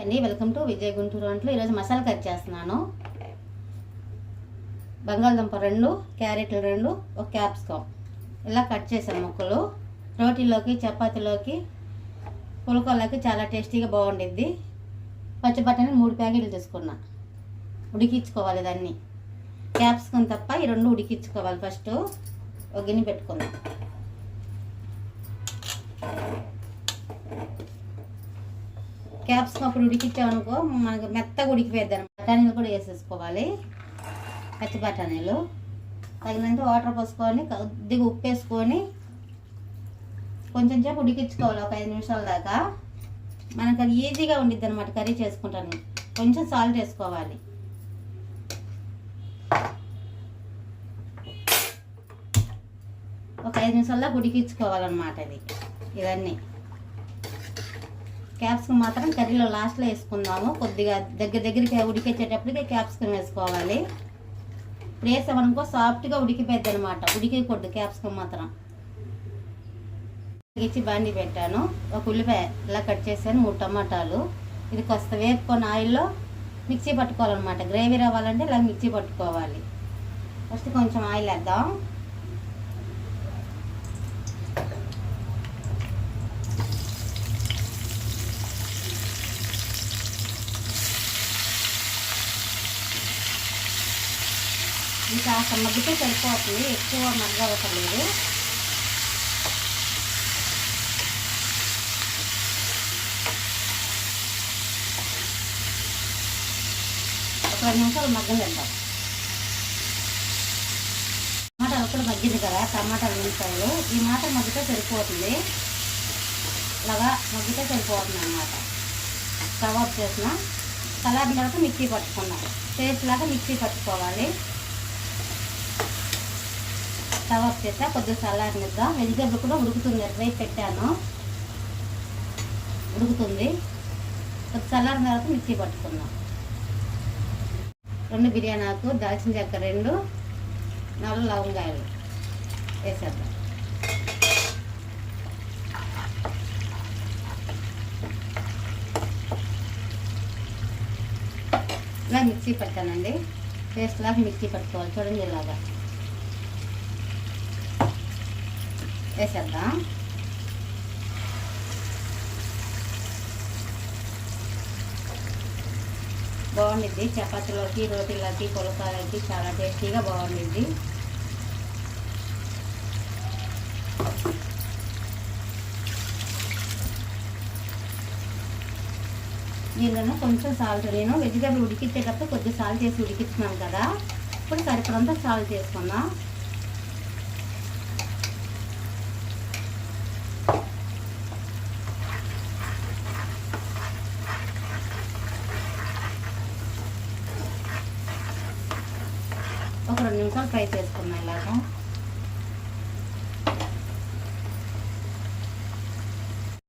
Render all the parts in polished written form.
అండి welcome to Vijay Guntur వంటలు. ఈరోజు మసాలా కట్ చేస్తున్నాను. బంగాళదుంప 2, క్యారెట్లు 2, ఒక క్యాప్సికమ్ ఇలా కట్ చేశాను ముక్కలు. రోటీలోకి, చపాతీలోకి, పులకలకి చాలా టేస్టీగా బాగుండిద్ది. పచ్చి బఠానీ 3 ప్యాకెట్లు తీసుకున్నా. ఉడికించుకోవాలి దాన్ని, క్యాప్సికమ్ తప్ప ఈ 2 ఉడికించుకోవాలి. ఫస్ట్ ఒక గిన్నె పెట్టుకుందాం. క్యాప్సికమ్ అప్పుడు ఉడికించామనుకో మనకు మెత్తగా ఉడికిపోద్ది అనమాట. బఠానీలు కూడా వేసేసుకోవాలి. పచ్చి బఠానీలు తగినంత వాటర్ పోసుకొని, కొద్దిగా ఉప్పు వేసుకొని కొంచెం సేపు ఉడికించుకోవాలి. ఒక 5 నిమిషాల దాకా మనకు అది ఈజీగా ఉండిద్ది అనమాట. కర్రీ చేసుకుంటాను. కొంచెం సాల్ట్ వేసుకోవాలి. ఒక 5 నిమిషాల దాకా ఉడికించుకోవాలన్నమాట. ఇవన్నీ క్యాప్సికమ్ మాత్రం కర్రీలో లాస్ట్లో వేసుకుందాము. కొద్దిగా దగ్గరికి ఉడికేసేటప్పటికి క్యాప్సికమ్ వేసుకోవాలి. ఇప్పుడు వేసామనుకో సాఫ్ట్గా ఉడికిపోద్ది అనమాట. ఉడికికూడదు క్యాప్సికమ్ మాత్రం. ఇచ్చి బాండి పెట్టాను. ఒక ఉల్లిపాయ ఇలా కట్ చేశాను. 3 టమాటాలు. ఇది కాస్త వేపుకొని ఆయిల్లో మిక్సీ పట్టుకోవాలన్నమాట. గ్రేవీ రావాలంటే ఇలా మిక్సీ పట్టుకోవాలి. ఫస్ట్ కొంచెం ఆయిల్ వేద్దాం. ఇంకా కాస్త మగ్గితే సరిపోతుంది, ఎక్కువ మగ్గ అవసరం లేదు. ఒక 2 నిమిషాలు మగ్గనిద్దాం. టమాటాలు కూడా మగ్గింది కదా, టమాటాలు నిమిషాలు ఈ మాట మగ్గితే సరిపోతుంది. ఇలాగా మగ్గితే సరిపోతుంది అన్నమాట. స్టవ్ ఆఫ్ చేసిన కలర్ తర్వాత మిక్సీ పట్టుకున్నాం. పేస్ట్ లాగా మిక్సీ పట్టుకోవాలి. స్టవ్ ఆఫ్ చేసా, కొద్దిగా చల్లారనిద్దాం. వెజిటేబుల్ కూడా ఉడుకుతుంది. రైస్ పెట్టాను, ఉడుకుతుంది. కొద్దిగా చల్లారిన తర్వాత మిక్సీ పట్టుకుందాం. 2 బిర్యానీ ఆకు, దాల్చిన చెక్క 2, 4 లవంగాయలు వేసేద్దాం. ఇలా మిక్సీ పట్టానండి. పేస్ట్ లాగా మిక్సీ పట్టుకోవాలి. చూడండి ఇలాగా వేసేద్దాం. బాగుండిద్ది చపాతీలోకి, రోటీలోకి, పులకాలకి చాలా టేస్టీగా బాగుండిద్ది. దీనిలో కొంచెం సాల్ట్, నేను వెజిటేబుల్ ఉడికించేటప్పుడు కొద్దిగా సాల్ట్ చేసి ఉడికిస్తున్నాను కదా, ఇప్పుడు సరిపడంతా సాల్ట్ చేసుకుందాం. ఒక 2 నిమిషాలు ఫ్రై చేసుకున్నాం. ఇలాగా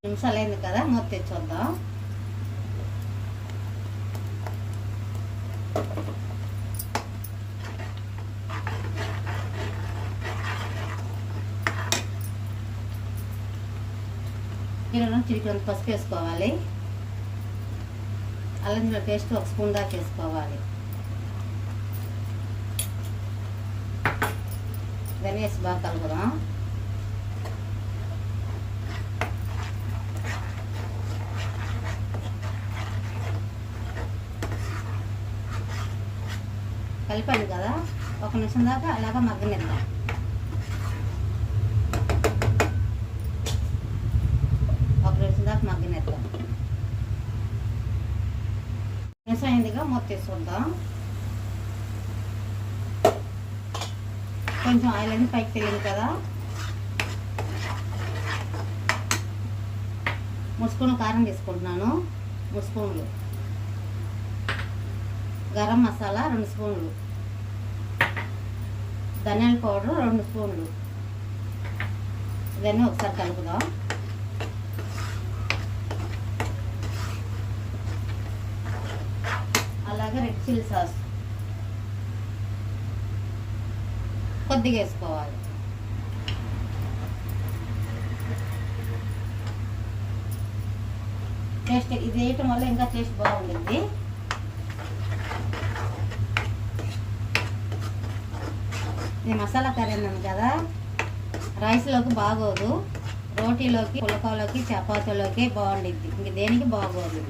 నిమిషాలు అయింది కదా, మూత తెచ్చొద్దాం. దీనిలో చిటికెడంత పసుపు వేసుకోవాలి. అల్లం పేస్ట్ 1 స్పూన్ దాకా వేసుకోవాలి. దాన్ని వేసి బాగా కలుపుదాం. కలిపాను కదా, 1 నిమిషం దాకా అలాగా మగ్గనిద్దాం. మగ్గనిద్దాం. నిమిషం అయిందిగా, మూత తీసుకుందాం. కొంచెం ఆయిల్ అనేది పైకి తెలియదు కదా. 3 స్పూన్లు కారం తీసుకుంటున్నాను. 3 స్పూన్లు గరం మసాలా, 2 స్పూన్లు ధనియాల పౌడర్, 2 స్పూన్లు. ఇవన్నీ ఒకసారి కలుపుదాం. అలాగే రెడ్ చిల్లీ సాస్ కొద్దిగా వేసుకోవాలి. టేస్ట్ ఇది వేయటం వల్ల ఇంకా టేస్ట్ బాగుంటుంది. ఇది మసాలా కర్రీ అన్నాను కదా, రైస్లోకి బాగోదు, రోటీలోకి, పులకాలోకి, చపాతీలోకి బాగుండిద్ది, ఇంక దేనికి బాగోదు.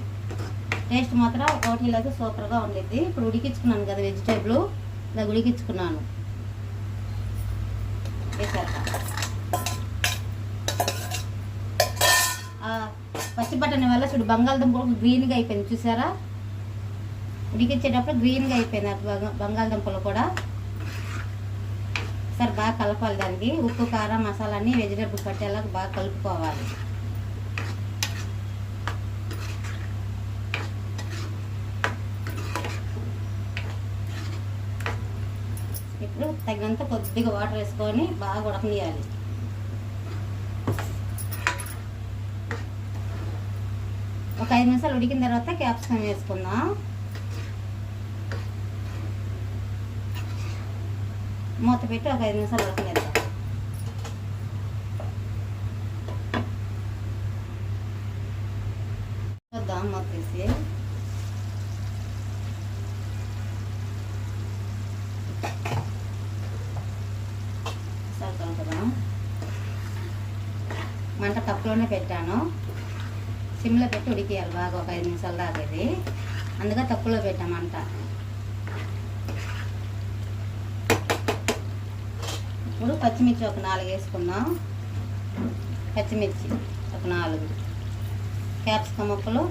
టేస్ట్ మాత్రం రోటీలోకి సూపర్గా ఉండిద్ది. ఇప్పుడు ఉడికించుకున్నాను కదా వెజిటేబుల్, ఇలా ఉడికించుకున్నాను. వేసాక పచ్చి బఠానీ వల్ల చూడు బంగాళదుంప గ్రీన్గా అయిపోయింది చూసారా, ఉడికించేటప్పుడు గ్రీన్గా అయిపోయింది బంగాళదుంపలు కూడా. సరే బాగా కలపాలి, దానికి ఉప్పు కారం మసాలా అన్నీ వెజిటేబుల్ పట్టేలా బాగా కలుపుకోవాలి. ఇప్పుడు తగినంత కొద్దిగా వాటర్ వేసుకొని బాగా ఉడకనియాలి. ఒక 5 నిమిషాలు ఉడికిన తర్వాత క్యాప్సికమ్ వేసుకుందాం. మూత పెట్టి ఒక 5 నిమిషాలు ఉడకనిద్దాం. చూద్దాం మూత తీసి. మంట తక్కువలోనే పెట్టాను, సిమ్లో పెట్టి ఉడికేయాలి బాగా ఒక 5 నిమిషాల దాకా. ఇది అందుకే తక్కువలో పెట్టాం మంట. ఇప్పుడు పచ్చిమిర్చి ఒక 4 వేసుకుందాం. పచ్చిమిర్చి ఒక 4, క్యాప్సికమ్ ముక్కలు